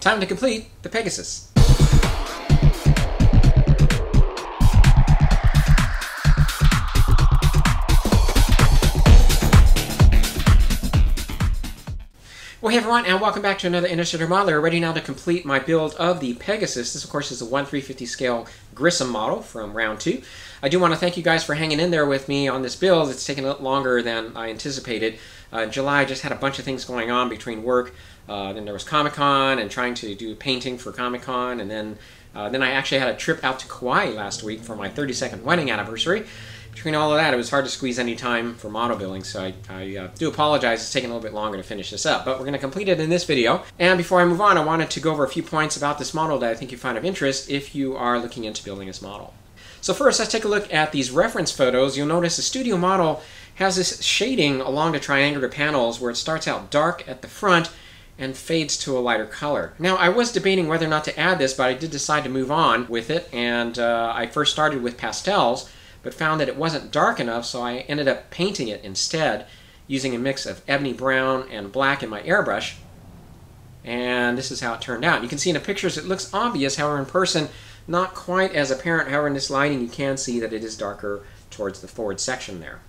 Time to complete the Pegasus. Well, hey everyone, and welcome back to another Illustrator Modeler. Ready now to complete my build of the Pegasus. This, of course, is a 1/350 scale Grissom model from round 2. I do want to thank you guys for hanging in there with me on this build. It's taken a little longer than I anticipated. July, I just had a bunch of things going on between work. Then there was Comic-Con and trying to do painting for Comic-Con, and then I actually had a trip out to Kauai last week for my 32nd wedding anniversary. Between all of that, it was hard to squeeze any time for model building, so I do apologize. It's taking a little bit longer to finish this up, but we're going to complete it in this video. And before I move on, I wanted to go over a few points about this model that I think you find of interest if you are looking into building this model. So first, let's take a look at these reference photos. You'll notice the studio model has this shading along the triangular panels where it starts out dark at the front and fades to a lighter color. Now, I was debating whether or not to add this, but I did decide to move on with it, and I first started with pastels, but found that it wasn't dark enough, so I ended up painting it instead using a mix of ebony brown and black in my airbrush. And this is how it turned out. You can see in the pictures it looks obvious, however in person not quite as apparent. However, in this lighting you can see that it is darker towards the forward section there.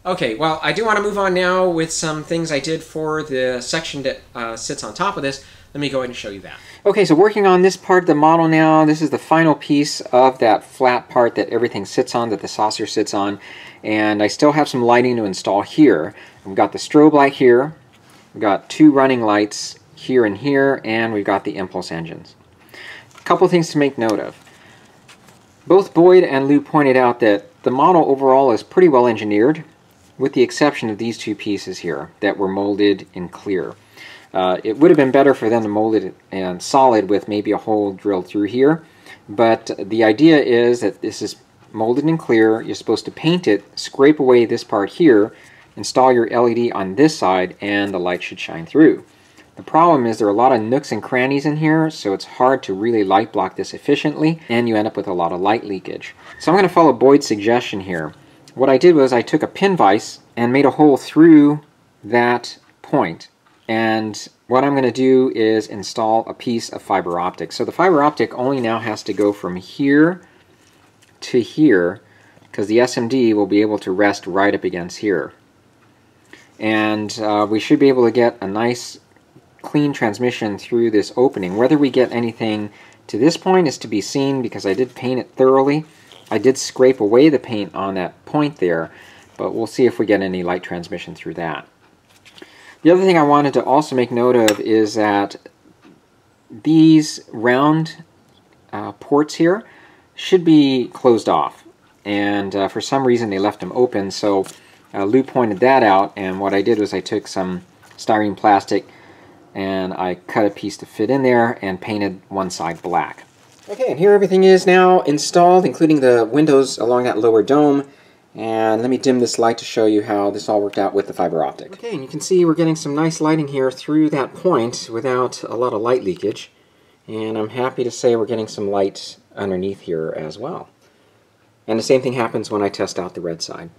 Okay, well, I do want to move on now with some things I did for the section that sits on top of this. Let me go ahead and show you that. Okay, so working on this part of the model now. This is the final piece of that flat part that everything sits on, that the saucer sits on. And I still have some lighting to install here. We've got the strobe light here. We've got 2 running lights here and here, and we've got the impulse engines. A couple things to make note of. Both Boyd and Lou pointed out that the model overall is pretty well engineered, with the exception of these 2 pieces here that were molded in clear. It would have been better for them to mold it in solid with maybe a hole drilled through here, but the idea is that this is molded in clear. You're supposed to paint it, scrape away this part here, install your LED on this side, and the light should shine through. The problem is there are a lot of nooks and crannies in here, so it's hard to really light block this efficiently, and you end up with a lot of light leakage. So I'm going to follow Boyd's suggestion here. What I did was I took a pin vise and made a hole through that point. And what I'm going to do is install a piece of fiber optic. So the fiber optic only now has to go from here to here, because the SMD will be able to rest right up against here. And we should be able to get a nice clean transmission through this opening. Whether we get anything to this point is to be seen, because I did paint it thoroughly. I did scrape away the paint on that point there, but we'll see if we get any light transmission through that. The other thing I wanted to also make note of is that these round ports here should be closed off, and for some reason they left them open, so Lou pointed that out, and what I did was I took some styrene plastic and I cut a piece to fit in there and painted one side black. Okay, and here everything is now installed, including the windows along that lower dome. And let me dim this light to show you how this all worked out with the fiber optic. Okay, and you can see we're getting some nice lighting here through that point without a lot of light leakage. And I'm happy to say we're getting some light underneath here as well. And the same thing happens when I test out the red side.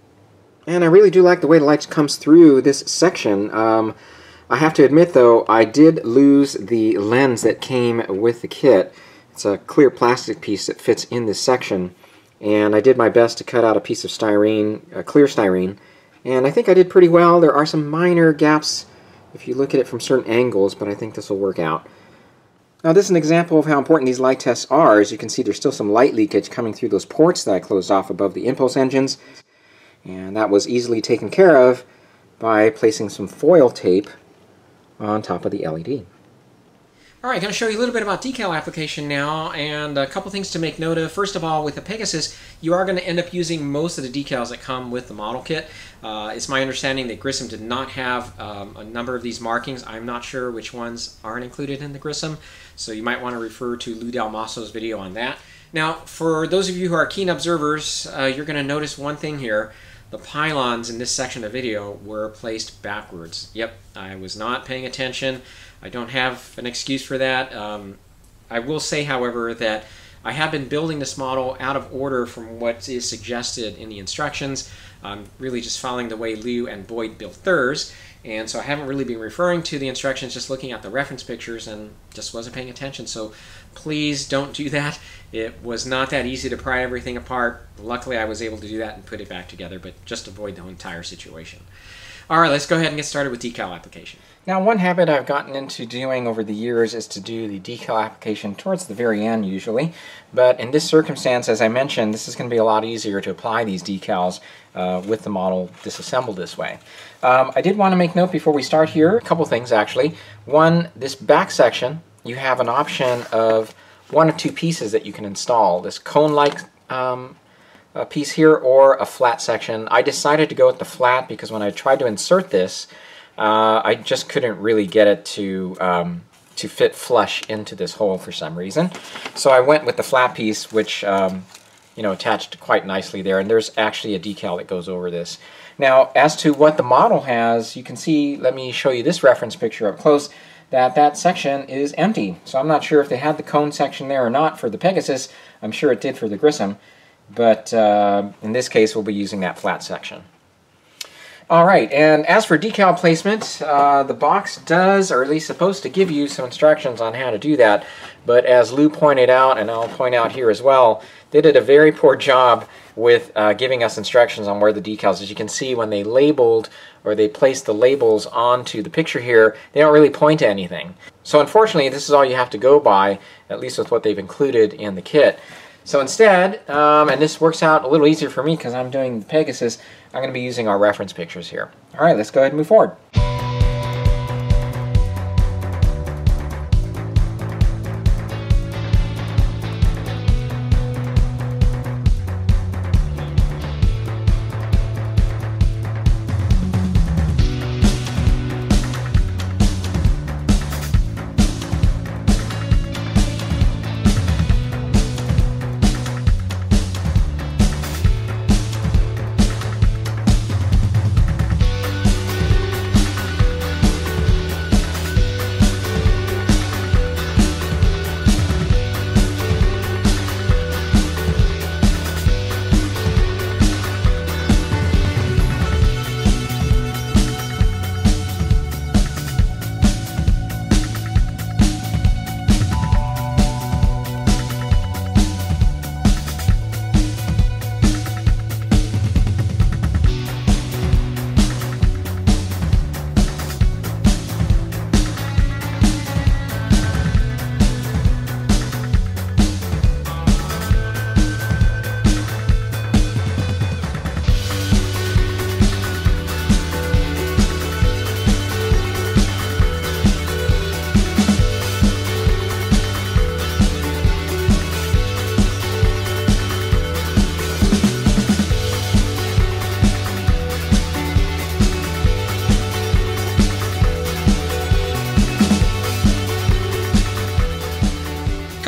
And I really do like the way the light comes through this section. I have to admit though, I did lose the lens that came with the kit. It's a clear plastic piece that fits in this section. And I did my best to cut out a piece of styrene, clear styrene, and I think I did pretty well. There are some minor gaps if you look at it from certain angles, but I think this will work out. Now this is an example of how important these light tests are. As you can see, there's still some light leakage coming through those ports that I closed off above the impulse engines, and that was easily taken care of by placing some foil tape on top of the LED. Alright, I'm going to show you a little bit about decal application now, and a couple things to make note of. First of all, with the Pegasus, you are going to end up using most of the decals that come with the model kit. It's my understanding that Grissom did not have a number of these markings. I'm not sure which ones aren't included in the Grissom, so you might want to refer to Lou Dalmasso's video on that. Now, for those of you who are keen observers, you're going to notice one thing here. The pylons in this section of the video were placed backwards. Yep, I was not paying attention. I don't have an excuse for that. I will say, however, that I have been building this model out of order from what is suggested in the instructions. I'm really just following the way Lou and Boyd built theirs. and so I haven't really been referring to the instructions, just looking at the reference pictures and just wasn't paying attention. So please don't do that. It was not that easy to pry everything apart. Luckily I was able to do that and put it back together, but just avoid the entire situation. Alright, let's go ahead and get started with decal application. Now, one habit I've gotten into doing over the years is to do the decal application towards the very end usually, but in this circumstance, as I mentioned, this is going to be a lot easier to apply these decals with the model disassembled this way. I did want to make note before we start here, a couple things actually. One, this back section, you have an option of one of two pieces that you can install. This cone-like piece here or a flat section. I decided to go with the flat because when I tried to insert this, I just couldn't really get it to fit flush into this hole for some reason. So I went with the flat piece, which you know, attached quite nicely there, and there's actually a decal that goes over this. Now, as to what the model has, you can see, let me show you this reference picture up close, that section is empty. So I'm not sure if they had the cone section there or not for the Pegasus. I'm sure it did for the Grissom, but in this case we'll be using that flat section. Alright, and as for decal placement, the box does, or at least supposed to give you some instructions on how to do that, but as Lou pointed out, and I'll point out here as well, they did a very poor job with giving us instructions on where the decals. As you can see, when they labeled, or they placed the labels onto the picture here, they don't really point to anything. So unfortunately, this is all you have to go by, at least with what they've included in the kit. So instead, and this works out a little easier for me because I'm doing the Pegasus, I'm going to be using our reference pictures here. Alright, let's go ahead and move forward.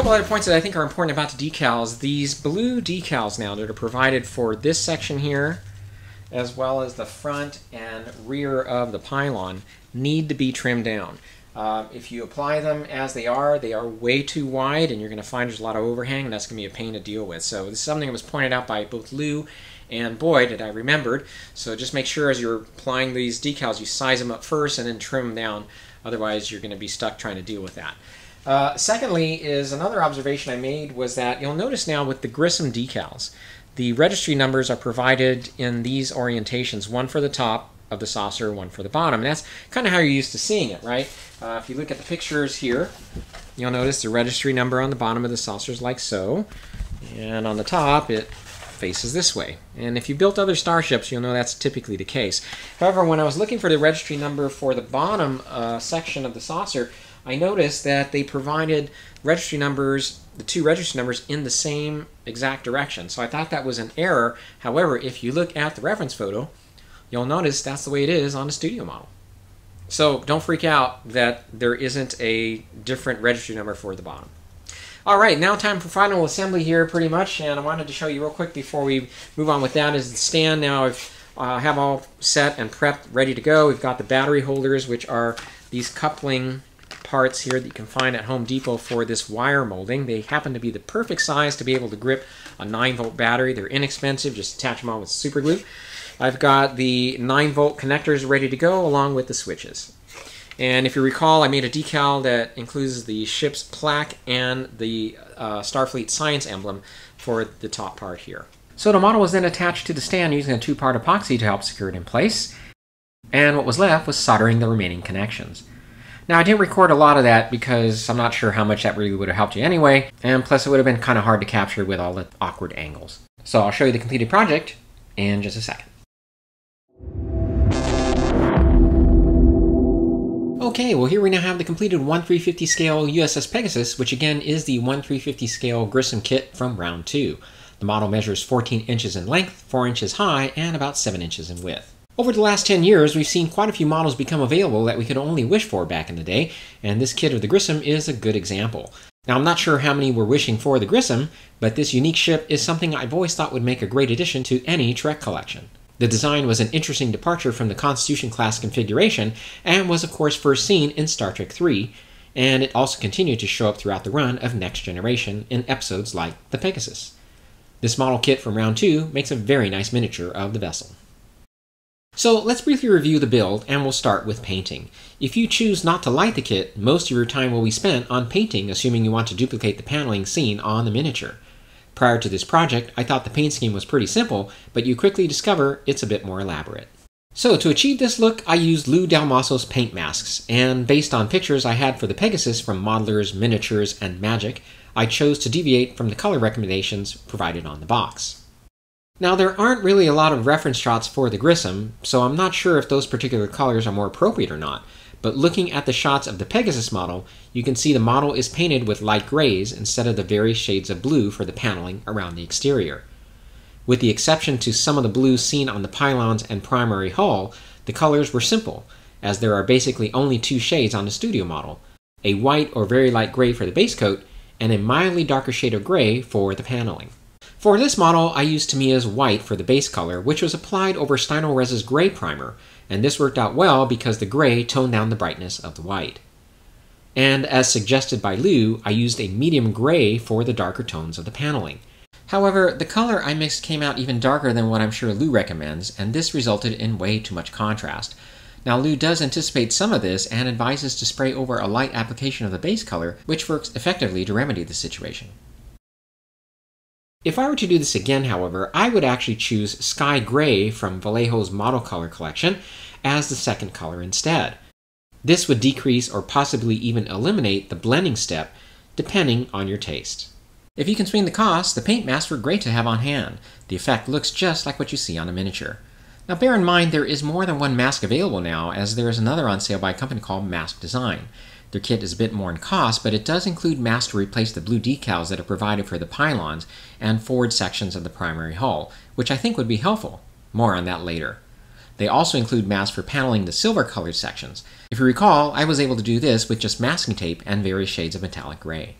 Other points that I think are important about the decals, these blue decals now that are provided for this section here, as well as the front and rear of the pylon, need to be trimmed down. If you apply them as they are way too wide, and you're going to find there's a lot of overhang, and that's going to be a pain to deal with. So this is something that was pointed out by both Lou and Boyd that I remembered. So just make sure as you're applying these decals, you size them up first and then trim them down. Otherwise, you're going to be stuck trying to deal with that. Secondly, is another observation I made was that you'll notice now with the Grissom decals, the registry numbers are provided in these orientations, one for the top of the saucer, one for the bottom. And that's kind of how you're used to seeing it, right? If you look at the pictures here, you'll notice the registry number on the bottom of the saucer is like so, and on the top it faces this way. And if you built other starships, you'll know that's typically the case. However, when I was looking for the registry number for the bottom section of the saucer, I noticed that they provided registry numbers, the two registry numbers, in the same exact direction. So I thought that was an error. However, if you look at the reference photo, you'll notice that's the way it is on the studio model. So don't freak out that there isn't a different registry number for the bottom. Alright, now time for final assembly here pretty much, and I wanted to show you real quick before we move on with that is the stand. Now I have all set and prepped, ready to go. We've got the battery holders, which are these coupling parts here that you can find at Home Depot for this wire molding. They happen to be the perfect size to be able to grip a 9-volt battery. They're inexpensive, just attach them on with super glue. I've got the 9-volt connectors ready to go along with the switches. And if you recall, I made a decal that includes the ship's plaque and the Starfleet science emblem for the top part here. So the model was then attached to the stand using a 2-part epoxy to help secure it in place. And what was left was soldering the remaining connections. Now, I didn't record a lot of that because I'm not sure how much that really would have helped you anyway, and plus it would have been kind of hard to capture with all the awkward angles. So I'll show you the completed project in just a second. Okay, well here we now have the completed 1/350 scale USS Pegasus, which again is the 1/350 scale Grissom kit from round 2. The model measures 14 inches in length, 4 inches high, and about 7 inches in width. Over the last 10 years, we've seen quite a few models become available that we could only wish for back in the day, and this kit of the Grissom is a good example. Now, I'm not sure how many were wishing for the Grissom, but this unique ship is something I've always thought would make a great addition to any Trek collection. The design was an interesting departure from the Constitution class configuration, and was of course first seen in Star Trek III, and it also continued to show up throughout the run of Next Generation in episodes like the Pegasus. This model kit from round 2 makes a very nice miniature of the vessel. So let's briefly review the build, and we'll start with painting. If you choose not to light the kit, most of your time will be spent on painting, assuming you want to duplicate the paneling seen on the miniature. Prior to this project, I thought the paint scheme was pretty simple, but you quickly discover it's a bit more elaborate. So to achieve this look, I used Lou Dalmasso's paint masks, and based on pictures I had for the Pegasus from modelers, miniatures, and magic, I chose to deviate from the color recommendations provided on the box. Now, there aren't really a lot of reference shots for the Grissom, so I'm not sure if those particular colors are more appropriate or not, but looking at the shots of the Pegasus model, you can see the model is painted with light grays instead of the various shades of blue for the paneling around the exterior. With the exception to some of the blues seen on the pylons and primary hull, the colors were simple, as there are basically only 2 shades on the studio model, a white or very light gray for the base coat, and a mildly darker shade of gray for the paneling. For this model, I used Tamyia's white for the base color, which was applied over Stynylres's gray primer, and this worked out well because the gray toned down the brightness of the white. And as suggested by Lou, I used a medium gray for the darker tones of the paneling. However, the color I mixed came out even darker than what I'm sure Lou recommends, and this resulted in way too much contrast. Now, Lou does anticipate some of this and advises to spray over a light application of the base color, which works effectively to remedy the situation. If I were to do this again, however, I would actually choose Sky Gray from Vallejo's Model Color Collection as the second color instead. This would decrease or possibly even eliminate the blending step, depending on your taste. If you can swing the cost, the paint masks were great to have on hand. The effect looks just like what you see on a miniature. Now bear in mind there is more than one mask available now, as there is another on sale by a company called Mask Design. Their kit is a bit more in cost, but it does include masks to replace the blue decals that are provided for the pylons and forward sections of the primary hull, which I think would be helpful. More on that later. They also include masks for paneling the silver-colored sections. If you recall, I was able to do this with just masking tape and various shades of metallic gray.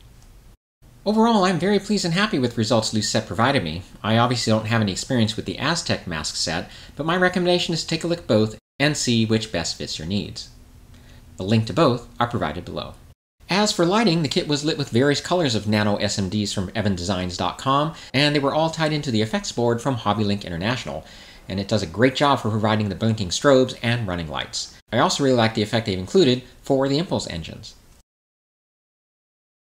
Overall, I'm very pleased and happy with the results Lou's set provided me. I obviously don't have any experience with the Aztek Mask set, but my recommendation is to take a look at both and see which best fits your needs. A link to both are provided below. As for lighting, the kit was lit with various colors of nano SMDs from evandesigns.com, and they were all tied into the effects board from HobbyLink International, and it does a great job for providing the blinking strobes and running lights. I also really like the effect they've included for the impulse engines.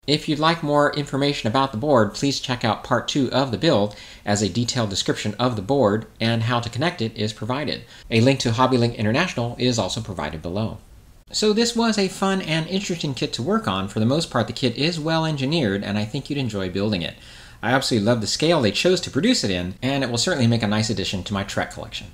If you'd like more information about the board, please check out part 2 of the build, as a detailed description of the board and how to connect it is provided. A link to HobbyLink International is also provided below. So this was a fun and interesting kit to work on. For the most part, the kit is well engineered, and I think you'd enjoy building it. I absolutely love the scale they chose to produce it in, and it will certainly make a nice addition to my Trek collection.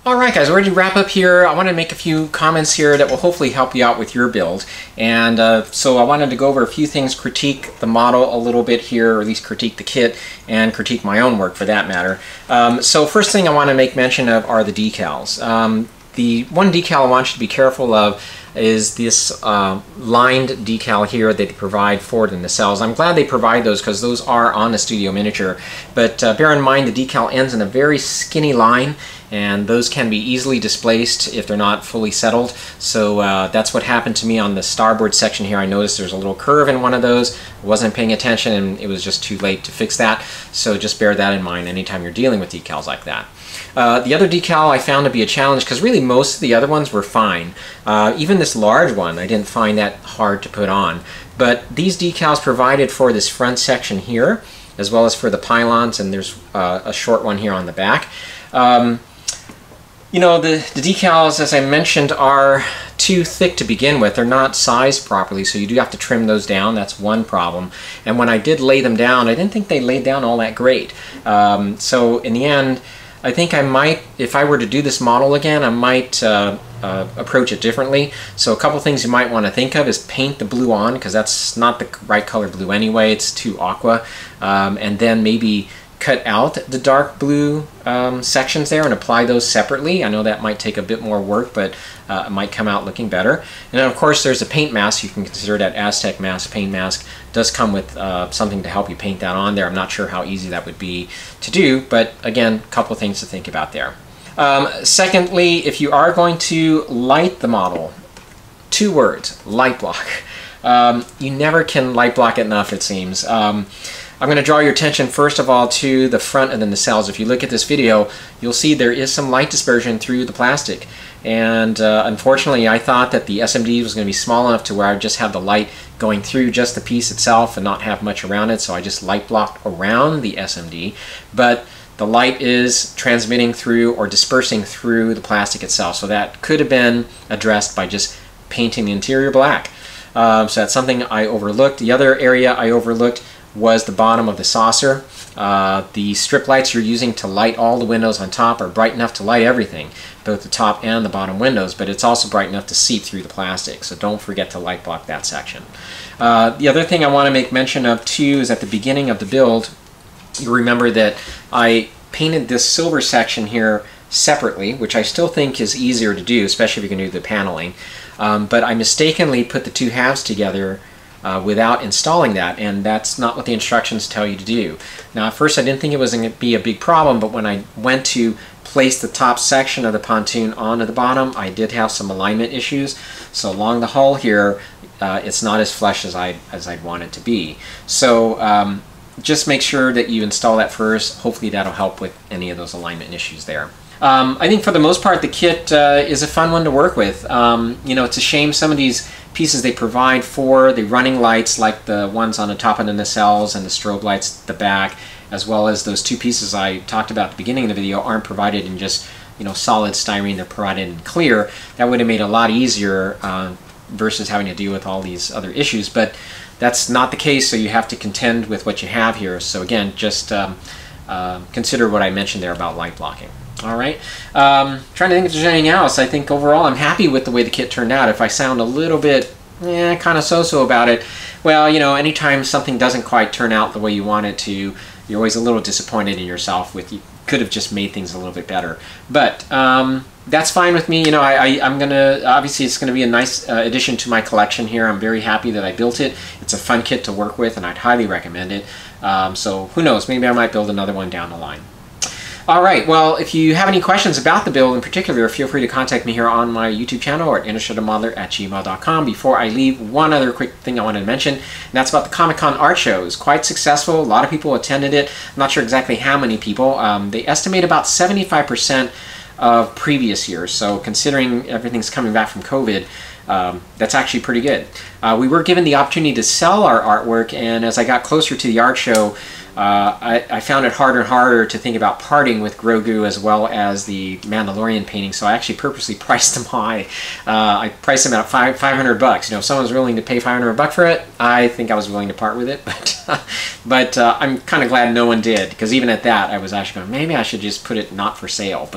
Alright guys, we're ready to wrap up here. I want to make a few comments here that will hopefully help you out with your build. And so I wanted to go over a few things, critique the model a little bit here, or at least critique the kit, and critique my own work for that matter. So first thing I want to make mention of are the decals. The one decal I want you to be careful of, is this lined decal here that they provide for the nacelles. I'm glad they provide those because those are on the Studio Miniature, but bear in mind the decal ends in a very skinny line, and those can be easily displaced if they're not fully settled. So that's what happened to me on the starboard section here. I noticed there's a little curve in one of those. I wasn't paying attention, and it was just too late to fix that. So just bear that in mind anytime you're dealing with decals like that. The other decal I found to be a challenge because really most of the other ones were fine. Even this large one I didn't find that hard to put on. But these decals provided for this front section here, as well as for the pylons, and there's a short one here on the back. You know, the decals, as I mentioned, are too thick to begin with. They're not sized properly, so you do have to trim those down. That's one problem. And when I did lay them down, I didn't think they laid down all that great. So in the end, I think I might, if I were to do this model again, I might approach it differently. So a couple things you might want to think of is paint the blue on, because that's not the right color blue anyway. It's too aqua. And then maybe cut out the dark blue sections there and apply those separately. I know that might take a bit more work, but it might come out looking better. And then of course there's a paint mask. You can consider that Aztek Mask paint mask. Does come with something to help you paint that on there. I'm not sure how easy that would be to do, but again, a couple things to think about there. Secondly, if you are going to light the model, 2 words, light block. You never can light block it enough, it seems. I'm going to draw your attention first of all to the front of the nacelles. If you look at this video, you'll see there is some light dispersion through the plastic. And unfortunately, I thought that the SMD was going to be small enough to where I would just have the light going through just the piece itself and not have much around it, so I just light blocked around the SMD. But the light is transmitting through or dispersing through the plastic itself, so that could have been addressed by just painting the interior black. So that's something I overlooked. The other area I overlooked was the bottom of the saucer. The strip lights you're using to light all the windows on top are bright enough to light everything, both the top and the bottom windows, but it's also bright enough to seep through the plastic, so don't forget to light block that section. The other thing I want to make mention of too is at the beginning of the build, you remember that I painted this silver section here separately, which I still think is easier to do, especially if you can do the paneling, but I mistakenly put the 2 halves together without installing that, and that's not what the instructions tell you to do. Now at first I didn't think it was going to be a big problem, but when I went to place the top section of the pontoon onto the bottom, I did have some alignment issues. So along the hull here, it's not as flush as I'd want it to be. So just make sure that you install that first. Hopefully that'll help with any of those alignment issues there. I think for the most part the kit is a fun one to work with. You know, it's a shame some of these pieces they provide for the running lights, like the ones on the top of the nacelles and the strobe lights at the back, as well as those 2 pieces I talked about at the beginning of the video, aren't provided in just, you know, solid styrene. They're provided in clear. That would have made it a lot easier versus having to deal with all these other issues, but that's not the case, so you have to contend with what you have here. So again, just consider what I mentioned there about light blocking. All right, trying to think if there's anything else. I think overall I'm happy with the way the kit turned out. If I sound a little bit kind of so-so about it, well, you know, anytime something doesn't quite turn out the way you want it to, you're always a little disappointed in yourself. You could have just made things a little bit better, but that's fine with me. You know, I'm gonna, obviously it's gonna be a nice addition to my collection here. I'm very happy that I built it. It's a fun kit to work with, and I'd highly recommend it. So who knows, maybe I might build another one down the line. Alright, well, if you have any questions about the build in particular, feel free to contact me here on my YouTube channel or at illustratormodeler@gmail.com. Before I leave, one other quick thing I wanted to mention, and that's about the Comic-Con art show. It was quite successful. A lot of people attended it. I'm not sure exactly how many people. They estimate about 75% of previous years, so considering everything's coming back from COVID, that's actually pretty good. We were given the opportunity to sell our artwork, and as I got closer to the art show, I found it harder and harder to think about parting with Grogu as well as the Mandalorian painting, so I actually purposely priced them high. I priced them at $500. You know, if someone's willing to pay $500 for it, I think I was willing to part with it. But I'm kind of glad no one did, because even at that, I was actually going, maybe I should just put it not for sale.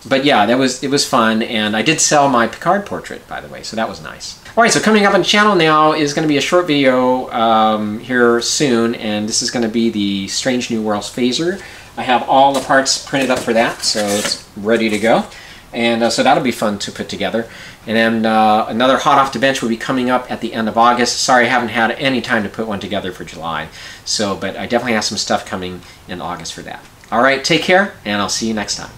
But yeah, it was fun, and I did sell my Picard portrait, by the way, so that was nice. Alright, so coming up on the channel now is going to be a short video here soon, and this is going to be the Strange New Worlds phaser. I have all the parts printed up for that, so it's ready to go. And so that'll be fun to put together. And then another hot off the bench will be coming up at the end of August. Sorry, I haven't had any time to put one together for July. So, but I definitely have some stuff coming in August for that. All right, take care, and I'll see you next time.